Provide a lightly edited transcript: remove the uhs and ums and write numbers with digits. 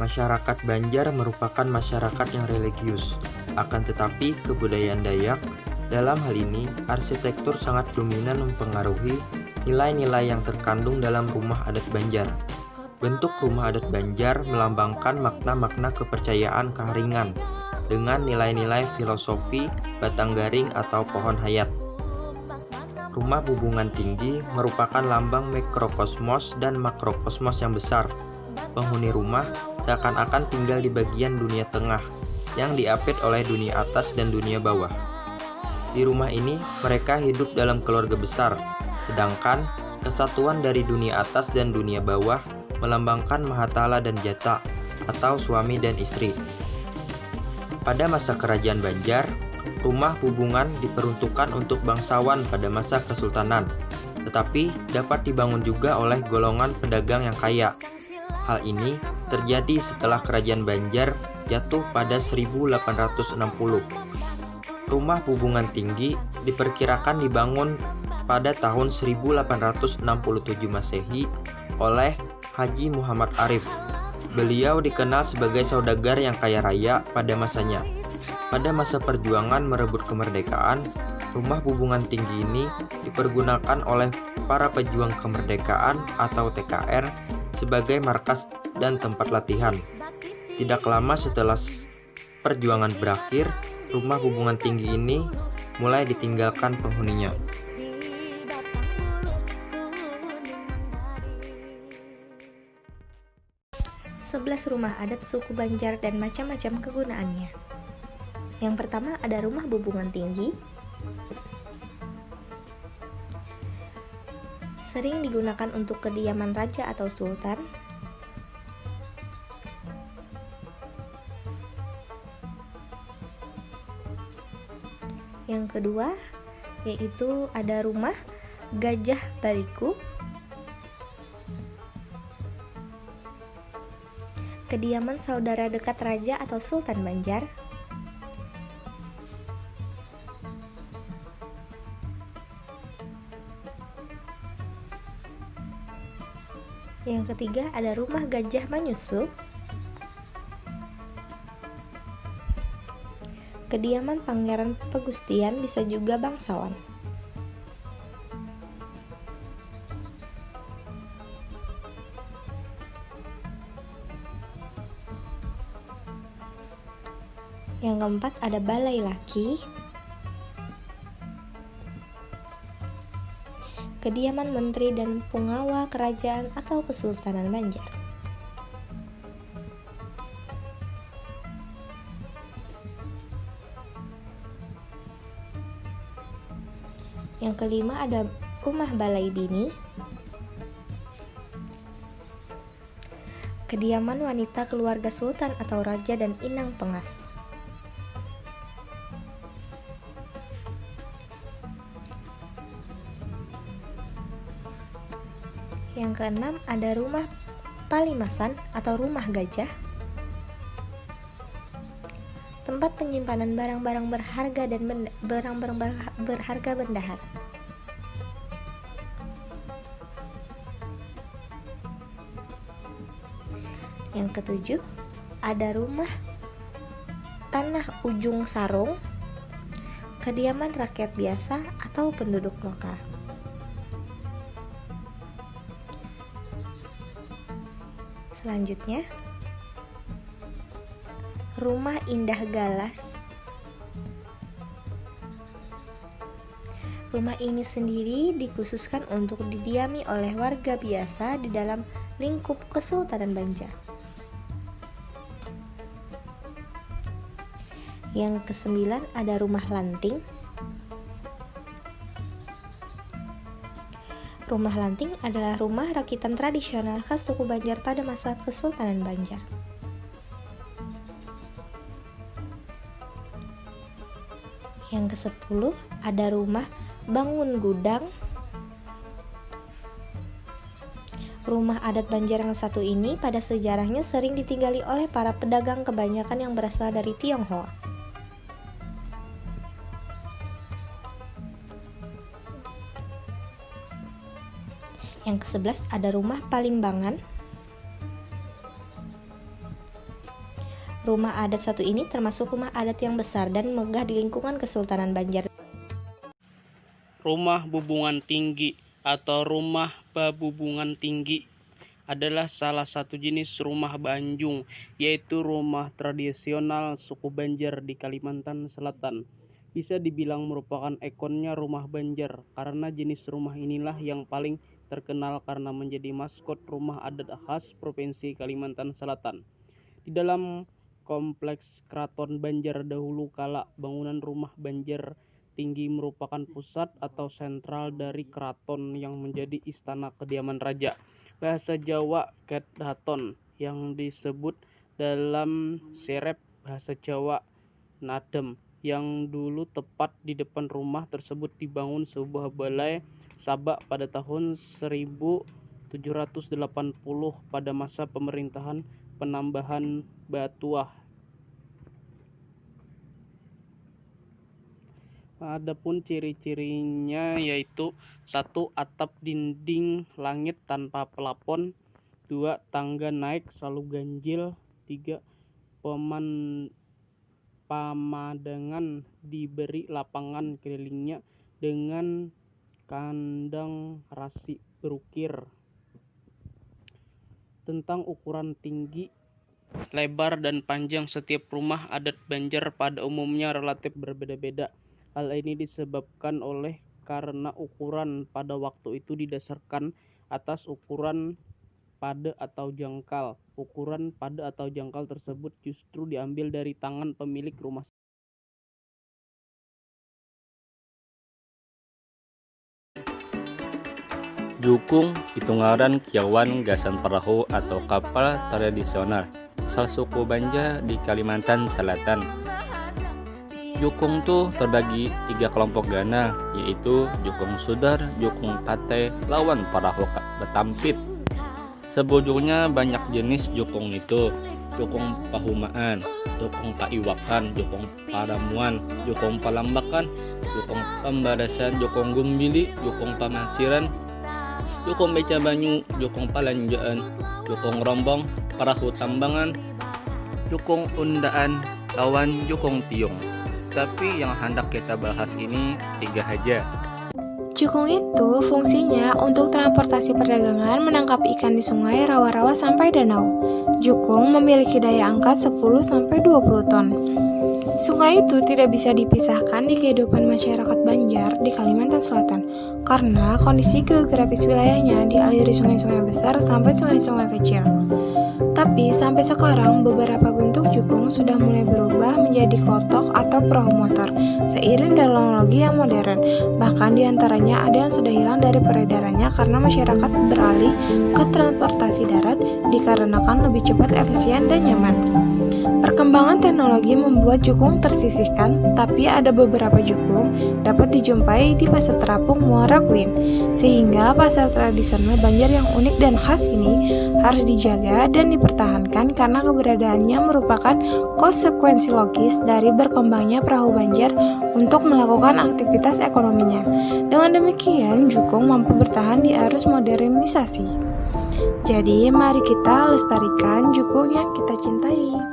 Masyarakat Banjar merupakan masyarakat yang religius, akan tetapi kebudayaan Dayak, dalam hal ini arsitektur sangat dominan mempengaruhi nilai-nilai yang terkandung dalam rumah adat Banjar. Bentuk rumah adat Banjar melambangkan makna-makna kepercayaan keharingan dengan nilai-nilai filosofi batang garing atau pohon hayat. Rumah bubungan tinggi merupakan lambang mikrokosmos dan makrokosmos yang besar. Penghuni rumah seakan-akan tinggal di bagian dunia tengah yang diapit oleh dunia atas dan dunia bawah. Di rumah ini mereka hidup dalam keluarga besar, sedangkan kesatuan dari dunia atas dan dunia bawah melambangkan Mahatala dan Jata atau suami dan istri. Pada masa kerajaan Banjar, rumah hubungan diperuntukkan untuk bangsawan pada masa kesultanan, tetapi dapat dibangun juga oleh golongan pedagang yang kaya. Hal ini terjadi setelah kerajaan Banjar jatuh pada 1860. Rumah hubungan tinggi diperkirakan dibangun pada tahun 1867 Masehi oleh Haji Muhammad Arif. Beliau dikenal sebagai saudagar yang kaya raya pada masanya. Pada masa perjuangan merebut kemerdekaan, rumah hubungan tinggi ini dipergunakan oleh para pejuang kemerdekaan atau TKR sebagai markas dan tempat latihan. Tidak lama setelah perjuangan berakhir, rumah hubungan tinggi ini mulai ditinggalkan penghuninya. Sebelas rumah adat suku Banjar dan macam-macam kegunaannya. Yang pertama ada rumah bubungan tinggi. Sering digunakan untuk kediaman raja atau sultan. Yang kedua yaitu ada rumah Gajah Baliku. Kediaman saudara dekat raja atau sultan Banjar. Yang ketiga ada rumah Gajah Manyusu. Kediaman Pangeran Pegustian, bisa juga bangsawan. Yang keempat ada Balai Laki. Kediaman menteri dan pengawal kerajaan atau Kesultanan Banjar. Yang kelima ada rumah Balai Bini. Kediaman wanita keluarga sultan atau raja dan inang pengas. Yang keenam ada rumah Palimasan atau rumah gajah. Tempat penyimpanan barang-barang berharga dan barang-barang berharga bendahara. Yang ketujuh ada rumah Tanah Ujung Sarung. Kediaman rakyat biasa atau penduduk lokal. Selanjutnya, rumah Indah Galas. Rumah ini sendiri dikhususkan untuk didiami oleh warga biasa di dalam lingkup Kesultanan Banjar. Yang kesembilan ada rumah Lanting. Rumah Lanting adalah rumah rakitan tradisional khas suku Banjar pada masa Kesultanan Banjar. Yang ke-10 ada rumah Bangun Gudang. Rumah adat Banjar yang satu ini pada sejarahnya sering ditinggali oleh para pedagang kebanyakan yang berasal dari Tionghoa. Yang ke-11 ada rumah Palimbangan. Rumah adat satu ini termasuk rumah adat yang besar dan megah di lingkungan Kesultanan Banjar. Rumah bubungan tinggi atau rumah babubungan tinggi adalah salah satu jenis rumah Banjung, yaitu rumah tradisional suku Banjar di Kalimantan Selatan. Bisa dibilang merupakan ikonnya rumah Banjar, karena jenis rumah inilah yang paling terkenal karena menjadi maskot rumah adat khas Provinsi Kalimantan Selatan. Di dalam kompleks Keraton Banjar dahulu kala, bangunan rumah Banjar tinggi merupakan pusat atau sentral dari keraton yang menjadi istana kediaman raja. Bahasa Jawa Kedhaton yang disebut dalam serep bahasa Jawa Nadem, yang dulu tepat di depan rumah tersebut dibangun sebuah balai sabak pada tahun 1780 pada masa pemerintahan penambahan Batuah. Adapun ciri-cirinya yaitu 1. Atap dinding langit tanpa pelapon, 2. Tangga naik selalu ganjil, 3. Pemandangan diberi lapangan kelilingnya dengan kandang rasi berukir. Tentang ukuran tinggi, lebar, dan panjang setiap rumah adat Banjar pada umumnya relatif berbeda-beda. Hal ini disebabkan oleh karena ukuran pada waktu itu didasarkan atas ukuran pada atau jangkal. Ukuran pada atau jangkal tersebut justru diambil dari tangan pemilik rumah. Jukung itu ngaran kiawan gasan perahu atau kapal tradisional asal suku Banjar di Kalimantan Selatan. Jukung tuh terbagi 3 kelompok gana, yaitu jukung sudar, jukung pate, lawan perahu betampit. Sebujurnya banyak jenis jukung itu: jukung pahumaan, jukung paiwakan, jukung paramuan, jukung palambakan, jukung pembarasan, jukung gumbili, jukung pamasiran, jukung beca banyu, jukung palanjaan, jukung rombong, perahu tambangan, jukung undaan, lawan jukung tiung. Tapi yang hendak kita bahas ini 3 aja. Jukung itu fungsinya untuk transportasi perdagangan, menangkap ikan di sungai, rawa-rawa, sampai danau. Jukung memiliki daya angkat 10-20 ton. Sungai itu tidak bisa dipisahkan di kehidupan masyarakat Banjar di Kalimantan Selatan karena kondisi geografis wilayahnya dialiri sungai-sungai besar sampai sungai-sungai kecil. Tapi sampai sekarang beberapa bentuk jukung sudah mulai berubah menjadi klotok atau perahu motor seiring teknologi yang modern. Bahkan diantaranya ada yang sudah hilang dari peredarannya karena masyarakat beralih ke transportasi darat dikarenakan lebih cepat, efisien, dan nyaman. Perkembangan teknologi membuat jukung tersisihkan, tapi ada beberapa jukung dapat dijumpai di Pasar Terapung Muara Kuin. Sehingga pasar tradisional Banjar yang unik dan khas ini harus dijaga dan dipertahankan karena keberadaannya merupakan konsekuensi logis dari berkembangnya perahu Banjar untuk melakukan aktivitas ekonominya. Dengan demikian, jukung mampu bertahan di arus modernisasi. Jadi, mari kita lestarikan jukung yang kita cintai.